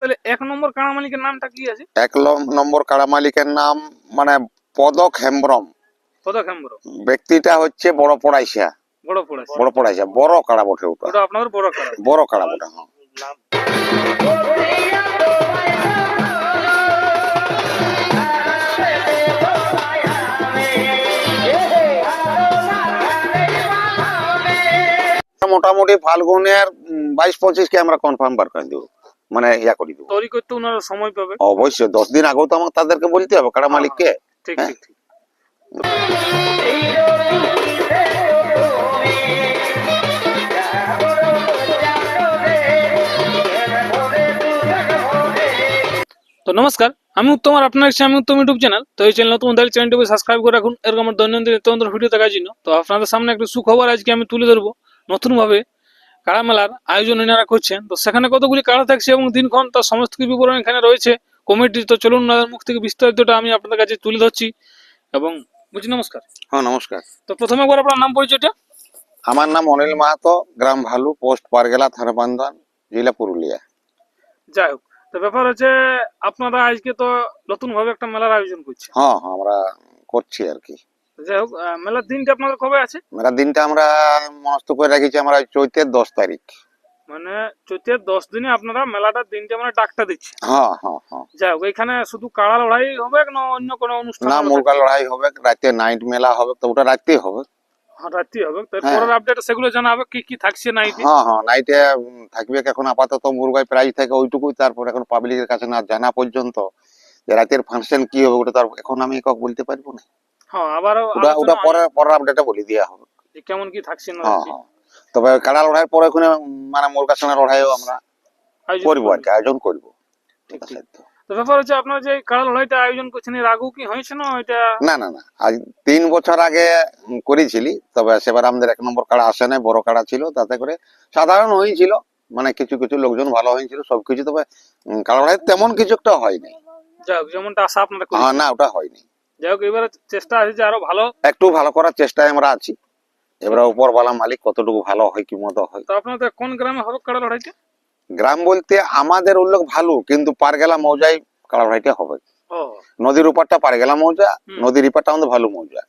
তাহলে ১ নম্বর কাড়া মালিকের নামটা কি আছে? ১ নম্বর কাড়া মালিকের নাম মানে পদক হেমব্রম। পদক হেমব্রম। ব্যক্তিটা হচ্ছে বড় পড়াইছা। বড় পড়াইছে। বড় পড়াইছা, বড় কাড়া বটে ওটা। ওটা আপনাদের বড় কাড়া। বড় কাড়া বটে, হ্যাঁ। মোটামুটি ফাল্গুনের ২২-২৫ কে আমরা কনফার্ম বার করে দেবো, মানে ইয়া করে দেবো। তৈরি করতে ওনারা সময় পাবে। অবশ্যই ১০ দিন আগেও তো আমাকে তাদেরকে বলতে হবে কাড়া মালিককে। ঠিক হ্যাঁ। ঠিক ঠিক। তো নমস্কার, আমি উত্তম আর আপনার কাছে আমি উত্তম ইউটিউব চ্যানেল। তো এই চ্যানেল নতুন তাহলে চ্যানেলটিকে সাবস্ক্রাইব করে রাখুন এরকম আমার দৈনন্দিন নিত্য ভিডিও দেখার জন্য। তো আপনাদের সামনে একটা সুখবর আজকে আমি তুলে ধরবো। নতুনভাবে কাড়া মেলার আয়োজন এনারা করছেন। তো সেখানে কতগুলি কাড়া থাকছে এবং দিনক্ষণ তার সমস্ত কিছু বিবরণ এখানে রয়েছে কমিটি। তো চলুন ওনাদের মুখ থেকে বিস্তারিতটা আমি আপনাদের কাছে তুলে ধরছি। এবং বুঝি নমস্কার। হ্যাঁ, নমস্কার। তো প্রথমে একবার আপনার নাম পরিচয়টা। আমার নাম অনিল মাহাতো, গ্রাম ভালু, পোস্ট পারগেলা, থানা বান্ধান, জেলা পুরুলিয়া। যাই হোক, তো ব্যাপার হচ্ছে আপনারা আজকে তো নতুন ভাবে একটা মেলার আয়োজন করছে। হ্যাঁ হ্যাঁ, আমরা করছি আর কি। যাই হোক, মেলার দিনটা আপনাদের কবে আছে? মেলার দিনটা আমরা মনস্থ করে রেখেছি আমরা চৈতের ১০ তারিখ। মানে চৈতের ১০ দিনে আপনারা মেলাটার দিনটা মানে ডাকটা দিচ্ছে। হ্যাঁ হ্যাঁ হ্যাঁ। যাই হোক, এখানে শুধু কাড়া লড়াই হবে না অন্য কোনো অনুষ্ঠান? না, মুরগা লড়াই হবে, রাতে নাইট মেলা হবে, তো ওটা রাতেই হবে। রাত্রি হবে। হ্যাঁ। পরের আপডেট সেগুলো জানাবে কি কি থাকছে নাইটে। হ্যাঁ হ্যাঁ, নাইটে থাকবে। এখন আপাতত মুরগায় প্রাইজ থাকে ওইটুকুই, তারপর এখন পাবলিকের কাছে না জানা পর্যন্ত যে রাতের ফাংশন কি হবে ওটা তার এখন আমি একক বলতে পারবো না। হ্যাঁ, আবারও ওটা পরের আপডেটে বলে দেওয়া হবে কেমন কি থাকছে না। হ্যাঁ হ্যাঁ। তবে কাড়া লড়াই পরে ওখানে মানে মুরগার সঙ্গে লড়াইও আমরা করবো আর কি, আয়োজন করবো। ঠিক ঠিক। তো ব্যাপার হচ্ছে আপনারা যে কাড়া লড়াইটা আয়োজন করছেন এর আগেও কি হয়েছে না এটা? না না না, আজ ৩ বছর আগে করেছিলি, তবে সেবার আমাদের ১ নম্বর কাড়া আসে নাই, বড় কাড়া ছিল, তাতে করে সাধারণ হয়েছিল, মানে কিছু কিছু লোকজন ভালো হয়েছিল সবকিছু। তবে কাড়া লড়াই তেমন কিছু একটা হয়নি। যাই হোক, যেমনটা আশা আপনারা হ্যাঁ, করেছেন। না ওটা হয়নি। যাই হোক, এবারে চেষ্টা আছে যে আরো ভালো একটু ভালো করার চেষ্টায় আমরা আছি। এবারে উপরওয়ালা মালিক কতটুকু ভালো হয় কি মতো হয়। তো আপনাদের কোন গ্রামে হবে কাড়া লড়াইটা? গ্রাম বলতে আমাদের উল্লেখ ভালো, কিন্তু পারগেলা মৌজায় কাড়া লড়াইটা হবে। ও, নদীর উপারটা পারগেলা মৌজা, নদীর এপারটা আমাদের ভালো মৌজা।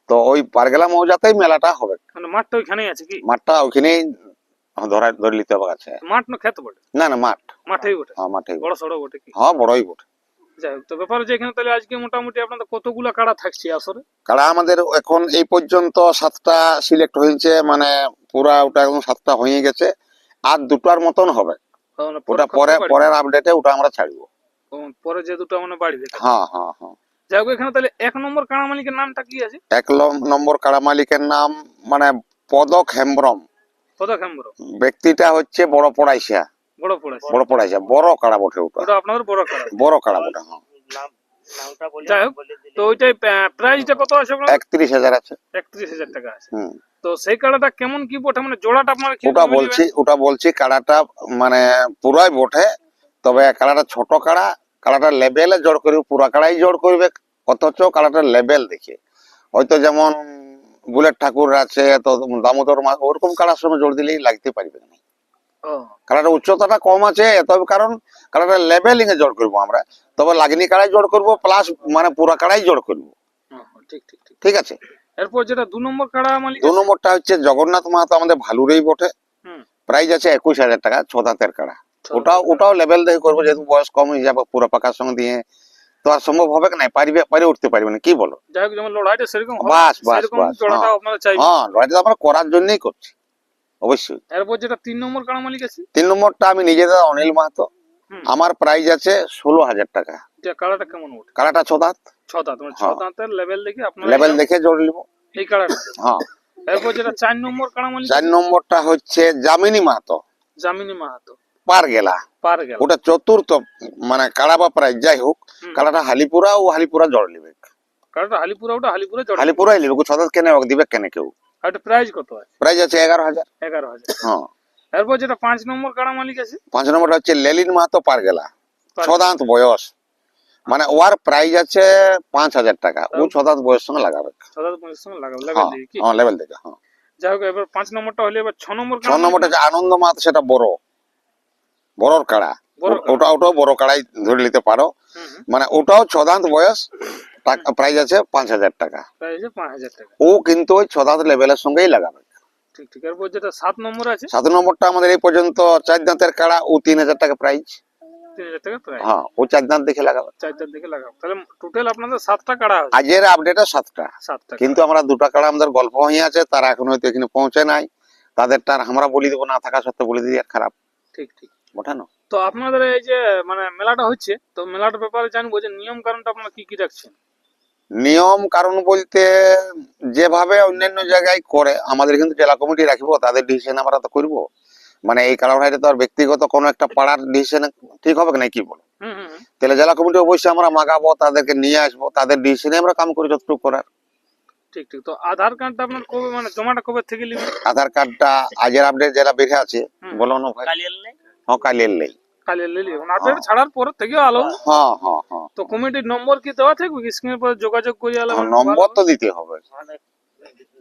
তো ওই পারগেলা মৌজাতেই মেলাটা হবে। মানে মাঠটা ওইখানেই আছে কি? মাঠটা ওইখানেই ধরে নিতে হবে কাছে। মাঠ না খেত বটে? না না, মাঠ। মাঠেই বটে। হ্যাঁ, মাঠেই বড় সড়ো বটে কি? হ্যাঁ, বড়ই বটে। যাই হোক, তো ব্যাপার হচ্ছে এখানে তাহলে আজকে মোটামুটি আপনাদের কতগুলা কাড়া থাকছে আসলে? কাড়া আমাদের এখন এই পর্যন্ত ৭টা সিলেক্ট হয়েছে, মানে পুরা ওটা এখন ৭টা হয়ে গেছে। আর 2টার মতন হবে। ওটা পরের আপডেটে ওটা আমরা ছাড়বো। পরে যে দুটো মানে বাড়ি দেবে। হ্যাঁ হ্যাঁ হ্যাঁ। যাই হোক, এখানে তাহলে ১ নম্বর কাড়া মালিকের নামটা কি আছে? ১ নম্বর কাড়া মালিকের নাম মানে পদক হেমব্রম। পদক হেমব্রম। ব্যক্তিটা হচ্ছে বড় পড়াইছা। বড় পড়াইছে। বড় পড়াইছা, বড় কাড়া বটে ওটা। ওটা আপনাদের বড় কাড়া। বড় কাড়া বটে, হ্যাঁ। যাই হোক, তো ওইটাই প্রাইসটা কত আছে আপনাদের? ৩১,০০০ আছে। ৩১,০০০ টাকা আছে। তো সেই কাড়াটা কেমন কি বটে, মানে জোড়াটা আপনারা কি ওটা বলছি কাড়াটা মানে পুরাই বটে। তবে কাড়াটা ছোট কাড়া, কাড়াটা লেভেলে জোর করবে, পুরা কাড়াই জোর করবে, অথচ কাড়াটার লেভেল দেখে হয়তো যেমন বুলেট ঠাকুর আছে, তো দামোদর ওরকম কাড়ার সঙ্গে জোর দিলেই লাগতে পারবে না। কাড়াটা উচ্চতাটা কম আছে, তবে কারণ কাড়াটা লেভেলিং এ জোর করবো আমরা। তবে লাগনি কাড়াই জোর করবো, প্লাস মানে পুরা কাড়াই জোর করবো। ঠিক ঠিক ঠিক। ঠিক আছে। এরপর যেটা ২ নম্বর কাড়া মালিক, ২ নম্বরটা হচ্ছে জগন্নাথ মাহাতো, আমাদের ভালুরেই বটে। প্রাইস আছে ২১,০০০ টাকা, ৬ দাঁতের কাড়া। ওটাও লেভেল দেখে করবো, যেহেতু বয়স কম হয়ে যাবে, পুরো পাকার সঙ্গে দিয়ে তো আর সম্ভব হবে না, পারে উঠতে পারবে না, কি বলো? যাই হোক, যেমন লড়াইটা সেরকম হবে, বাস বাস সেরকম বাস। জোড়াটা আপনারা চাইবেন। হ্যাঁ, লড়াইটা আমরা করার জন্যই করছি অবশ্যই। এরপর যেটা ৩ নম্বর কাড়া মালিক আছে, ৩ নম্বরটা আমি নিজে দাদা অনিল মাহাতো, আমার প্রাইস আছে ১৬,০০০ টাকা। কাড়াটা কেমন ওঠে? কাড়াটা ৬ দাঁত। ৬ দাঁত, মানে ৬ দাঁতের লেভেল দেখে আপনারা লেভেল দেখে জোর নিব এই কাড়াটা। হ্যাঁ। এরপর যেটা ৪ নম্বর কাড়া মালিক, ৪ নম্বরটা হচ্ছে জামিনী মাহাতো, জামিনী মাহাতো, পারগেলা। পারগেলা। ওটা চতুর্থ মানে কাড়া বা প্রাইস। যাই হোক, কাড়াটা হালিপুরা জড় নিবে। কাড়াটা হালিপুরা, ওটা হালিপুরা জড়। হালিপুরাই নিবে, ৬ দাঁত কেন দিবে কেন কেউ। আর এটা প্রাইস কত আছে? প্রাইস আছে ১১,০০০। ১১,০০০। হ্যাঁ। এরপর যেটা ৫ নম্বর কাড়া মালিক আছে, ৫ নম্বরটা হচ্ছে লেলিন মাহাতো, পারগেলা, ৬ দাঁত বয়স, মানে ওর প্রাইস আছে ৫,০০০ টাকা। ও ৬ দাঁত বয়স সঙ্গে লাগাবে। ৬ দাঁত বয়সের সঙ্গে লাগাবে, লেভেল দেখে কি? হ্যাঁ, লেভেল দেখে। হ্যাঁ। যাই হোক, এবার ৫ নম্বরটা হলে এবার ৬ নম্বর ৬ নম্বরটা হচ্ছে আনন্দ মাহাতো, সেটা বড় বড়র কাড়া, বড় ওটাও বড় কাড়াই ধরে নিতে পারো। হুম হুম, মানে ওটাও 6 দাঁত বয়স, প্রাইস আছে 5,000 টাকা। প্রায় যে 5,000 টাকা। ও কিন্তু ওই 6 দাঁত লেভেলের সঙ্গেই লাগাবে। ঠিক ঠিক। এরপর যেটা 7 নম্বর আছে 7 নম্বরটা আমাদের এই পর্যন্ত 4 দাঁতের কাড়া, ও 3,000 টাকা প্রাইস। 3,000 টাকা প্রায়। হ্যাঁ, ও 4 দাঁত দেখে লাগাবে। 4টার দিকে লাগাবো, তাহলে টোটাল আপনাদের 7টা কাড়া আছে। আজের আপডেটে 7টা, 7টা কিন্তু আমরা 2টা কাড়া আমাদের গল্প হয়ে আছে, তারা এখন হয়তো এখানে পৌঁছে নাই। তাদেরটা আর আমরা বলি দেবো না থাকা সত্ত্বেও বলে দিই আর খারাপ ঠিক ঠিক। ওঠে না। তো আপনাদের এই যে মানে মেলাটা হচ্ছে, তো মেলাটার ব্যাপারে জানবো যে নিয়ম কারণটা আপনারা কি কি রাখছেন। নিয়ম কারণ বলতে যেভাবে অন্যান্য জায়গায় করে, আমাদের কিন্তু জেলা কমিটি রাখবো, তাদের ডিসিশন আমরা তো করবো। মানে এই কারণে তো আর ব্যক্তিগত কোনো একটা পাড়ার ডিসিশন ঠিক হবে না, কি বলো? হুম হুম হুম, তাহলে জেলা কমিটি অবশ্যই আমরা মাগাবো, তাদেরকে নিয়ে আসবো, তাদের ডিসিশনে আমরা কাম করি যতটুকু করার। ঠিক ঠিক। তো আধার কার্ডটা আপনার কবে মানে জমাটা কবে থেকে নেবেন? আধার কার্ডটা আজের আপডেট যেটা বেড়ে আছে, হুম। বলো না ভাই? হ্যাঁ, কালিয়ার লেই। কালে লিলি মানে আপডেট ছাড়ার পর থেকে আলো। হ্যাঁ হ্যাঁ হ্যাঁ, তো কমিটির নম্বর কি দেওয়া থাকবে স্ক্রিনের পরে যোগাযোগ করে আলো নম্বর তো দিতে হবে।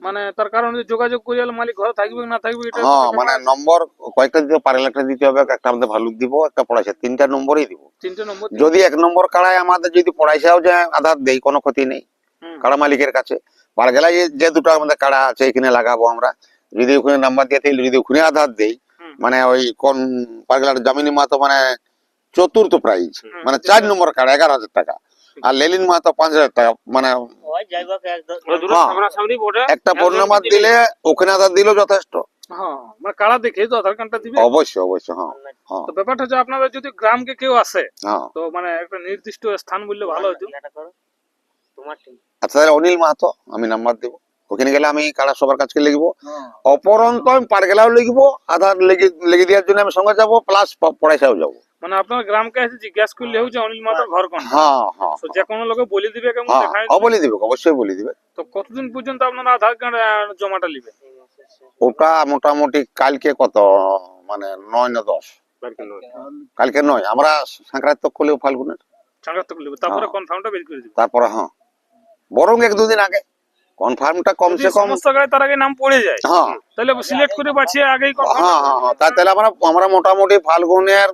মানে তার কারণ যে যোগাযোগ করে আলো মালিক ঘরে থাকবে না থাকবে এটা হ্যাঁ, মানে নম্বর কয়েকটা দিতে পারে, একটা দিতে হবে, একটা আমাদের ভালুক দিব, একটা পড়াইছে, 3টা নম্বরই দিব। 3টে নম্বর। যদি 1 নম্বর কাড়ায় আমাদের যদি পড়াইছেও যে আধার দেই, কোনো ক্ষতি নেই হুম, কাড়া মালিকের কাছে। পারগেলায় যে দুটো আমাদের কাড়া আছে এখানে লাগাবো আমরা, যদি ওখানে নাম্বার দিয়ে থাকি, যদি ওখানে আধার দেই, হুম, মানে ওই কোন পারগেলার জামিনী মাতো মানে চতুর্থ প্রাইজ, হুম, মানে 4 নম্বর কাড়া 11,000 টাকা, আর লেলিন মাতো 5,000 টাকা। মানে সামনাসামনি বোর্ডে একটা ফোন নাম্বার দিলে ওখানে আধার দিলেও যথেষ্ট। হ্যাঁ মানে কারা দেখে তো আধার কার্ডটা দিবে। অবশ্যই অবশ্যই, হ্যাঁ হ্যাঁ তো ব্যাপারটা হচ্ছে আপনাদের যদি গ্রামকে কেউ আসে, হ্যাঁ। তো মানে একটা নির্দিষ্ট স্থান বললে ভালো হতো। আচ্ছা, তাহলে অনিল মাহাতো আমি নাম্বার দেবো, ওখানে গেলে আমি কারা সবার কাছে লিখবো, অপরন্ত আমি পারগেলাও লিখবো, আধার লেগে দেওয়ার জন্য আমি সঙ্গে যাবো, প্লাস পড়াইসাও যাবো। মানে আপনার গ্রামকে এসে জিজ্ঞাসা করলে যে অনিল মাতার ঘর কোন, হ্যাঁ হ্যাঁ তো যে কোনো লোকে বলে দিবে কেমন হ্যাঁ, দেখায়। বলে দিবে, অবশ্যই বলে দিবে। তো কতদিন পর্যন্ত আপনারা আধার কার্ড জমাটা নেবে? ওটা মোটামুটি কালকে কত, মানে 9 না 10, কালকে 9, আমরা সংক্রান্ত করলেও ফাল্গুনের, সংক্রান্ত করলে তারপরে হ্যাঁ। কনফার্মটা বের করে দিবে। তারপরে হ্যাঁ, বরং 1-2 দিন আগে কনফার্মটা যদি কমসে কম। সমস্ত গায়ে তার আগে নাম পড়ে যায়, হ্যাঁ তাহলে সিলেক্ট করে বাছিয়ে আগেই হ্যাঁ কনফার্ম। হ্যাঁ হ্যাঁ, তাহলে আমরা মোটামুটি ফাল্গুনের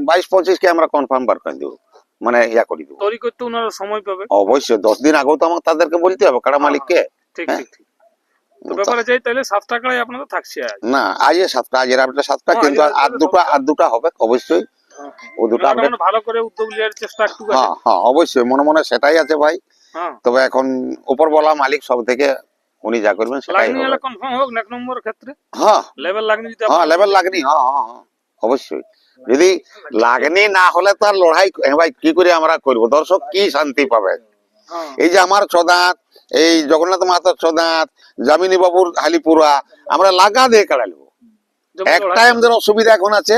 22-25 কে আমরা কনফার্ম বার করে দেবো, মানে ইয়া করে দেবো। তৈরি করতে ওনারা সময় পাবে। অবশ্যই 10 দিন আগেও তো আমাকে তাদেরকে বলতে হবে কাড়া মালিককে। ঠিক হ্যাঁ। ঠিক ঠিক। তো ব্যাপারে যাই তাহলে 7 টাকায় আপনাদের থাকছে আজ। না, আজ 7টা, আজের আপডেট 7টা, হ্যাঁ, কিন্তু আজের আর update দুটো 7টা। আর দুটো হবে অবশ্যই। ও দুটো মেলাটা আপডেট, মানে ভালো করে উদ্যোগ নেওয়ার চেষ্টা একটু আছে। হ্যাঁ হ্যাঁ অবশ্যই, মনে মনে সেটাই আছে ভাই। হ্যাঁ তবে এখন উপর বলা মালিক সব থেকে, উনি যা করবেন সেটাই লাগনি হবে। হলে কনফার্ম হোক এক নম্বর ক্ষেত্রে হ্যাঁ লেভেল লাগনি যদি হ্যাঁ, আপনারা- লেভেল লাগনি, হ্যাঁ হ্যাঁ হ্যাঁ, অবশ্যই। যদি লাগনি না হলে তো আর লড়াই ভাই কি করে আমরা করব, দর্শক কি শান্তি পাবে? হ্যাঁ এই যে আমার 6 দাঁত, এই জগন্নাথ মাতার 6 দাঁত, জামিনী বাবুর হালিপুরা, আমরা লাগা দিয়ে কাড়াইব। যেমন একটা লড়াই- আমাদের অসুবিধা এখন আছে,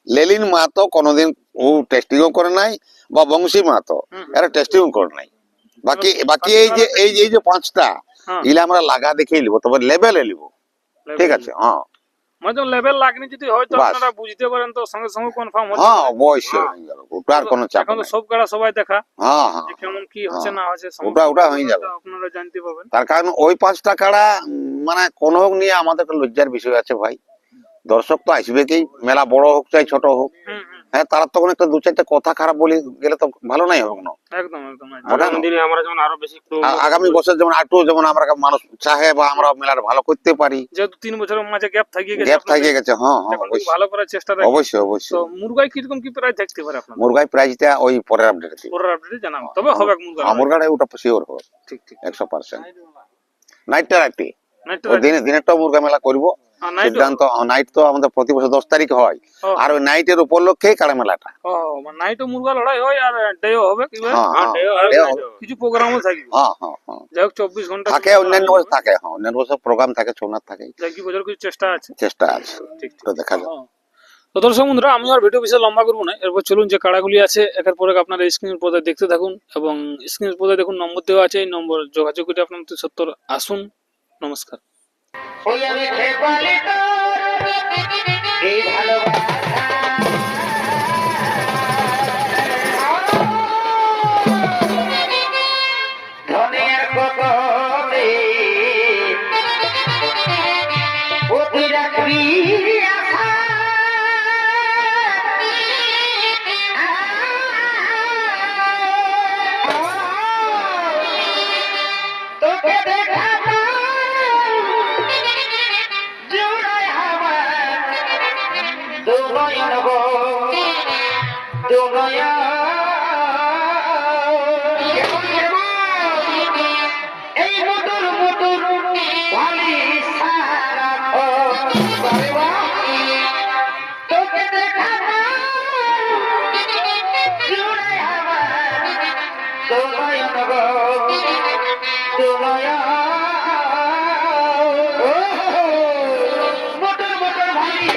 লেলিন মাহাতো কোনোদিন ও টেস্টিংও করে নাই, বা বংশী মাহাতো হুম, এরা টেস্টিংও করে নাই। বাকি বাকি এই যে 5টা, হ্যাঁ ইলে আমরা লাগা দেখেই নিব, তবে লেভেলে নিব। ঠিক আছে, হ্যাঁ মানে যখন লেভেল লাগনি যদি হয় তো বাস। আপনারা বুঝতে পারেন তো সঙ্গে সঙ্গে কনফার্ম হয়ে হ্যাঁ যাবে। অবশ্যই হয়ে যাবে, ওটা আর কোনো চাপ এখন তো নেই। সব গাড়া সবাই দেখা হ্যাঁ হ্যাঁ, যে কেমন কি হচ্ছে না হচ্ছে, ওটা হয়ে যাবে। আপনারা জানতে পাবেন। তার কারণ ওই 5টা কাড়া মানে কোনো হোক নিয়ে আমাদের একটা লজ্জার বিষয় আছে ভাই। দর্শক তো আসবে কি, মেলা বড় হোক চাই ছোট হোক, হুম হুম, হ্যাঁ তারা তখন একটা 2-4টা কথা খারাপ বলে গেলে তো ভালো নাই হবে না। একদম একদম একদম। ওটা না। আমরা যেমন আরো বেশি একটু আগামী বছর যেমন আটু যেমন আমরা মানুষ চাহে, বা আমরা মেলার ভালো করতে পারি, যেহেতু 3 বছরের মাঝে গ্যাপ থাকিয়ে গেছে গ্যাপ আপনাদের, থাকিয়ে গেছে। হ্যাঁ হ্যাঁ এখন থেকে অবশ্যই ভালো করার চেষ্টা রাখবেন। অবশ্যই তো অবশ্যই। মুরগাই কিরকম কি প্রায় থাকতে পারে আপনাদের মুরগাই প্রাইসটা ওই পরের আপডেট দিই। পরের আপডেটে জানাবো, তবে হবে মুরগা লড়াই। মুরগাটা ওটা শিওর হবে ঠিক ঠিক। 100%। নাইটটা রাখতে, নাইটটা ওই দিনেরটা মুরগা মেলা করবো। নাইট সিদ্ধান্ত নাইট তো আমাদের প্রতি বছর 10 তারিখ হয়, ও। আর ওই নাইটের উপলক্ষেই কাড়া মেলাটা। ও মানে নাইটও মুরগা লড়াই হয় আর ডেও হবে কি ভাই? হ্যাঁ হ্যাঁ, ডেও ডেও হবে। কিছু প্রোগ্রামও থাকবে। হ্যাঁ হ্যাঁ হ্যাঁ, যাই হোক 24 ঘন্টা থাকে অন্যান্য বছর থাকে, হ্যাঁ অন্যান্য বছর প্রোগ্রাম থাকে, ছৌনাথ থাকে, যাই কি বছর কিছু চেষ্টা আছে। চেষ্টা আছে, ঠিক ঠিক। তো দেখা যাক। হ্যাঁ। তো দর্শক বন্ধুরা, আমি আর ভিডিও বিশেষ লম্বা করবো না, এরপর চলুন যে কাড়াগুলি আছে একের পর এক আপনারা স্ক্রিনের পর্দায় দেখতে থাকুন, এবং স্ক্রিনের পর্দায় দেখুন নম্বর দেওয়া আছে, এই নম্বর যোগাযোগ করে আপনার 70 আসুন। নমস্কার। ওই আমি খেপালি তোর এই ভালোবাসা ধনের কতলে অতি রাখবি আশা দুনয়া এই মধুর মধুর ভালি সারা তোকে দেখা জুড়ে আমার দুনয়া দুনয়া মধুর মধুর ভালি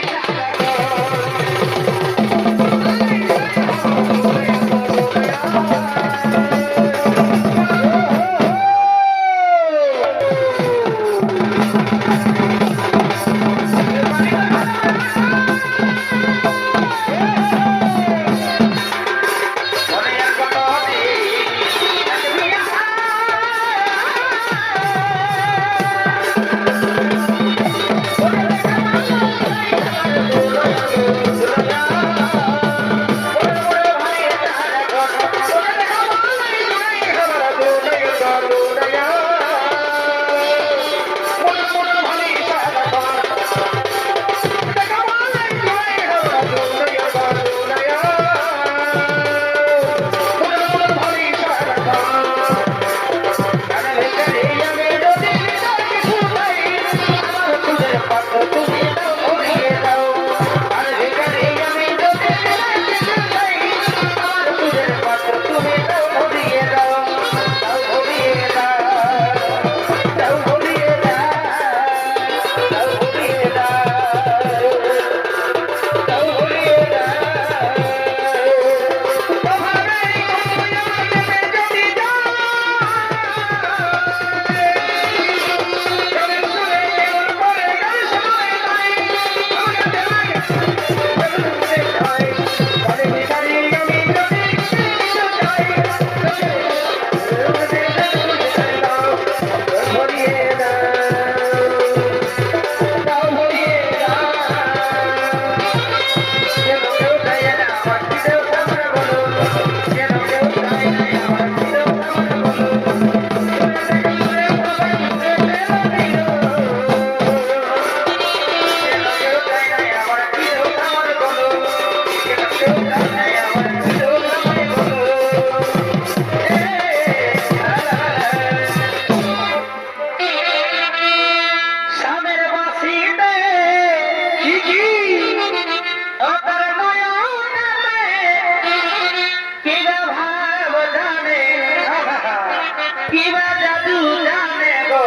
কিবা জাদু জানে গো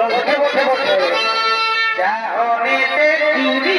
বসে বসে বসে চাহনিতে চুরি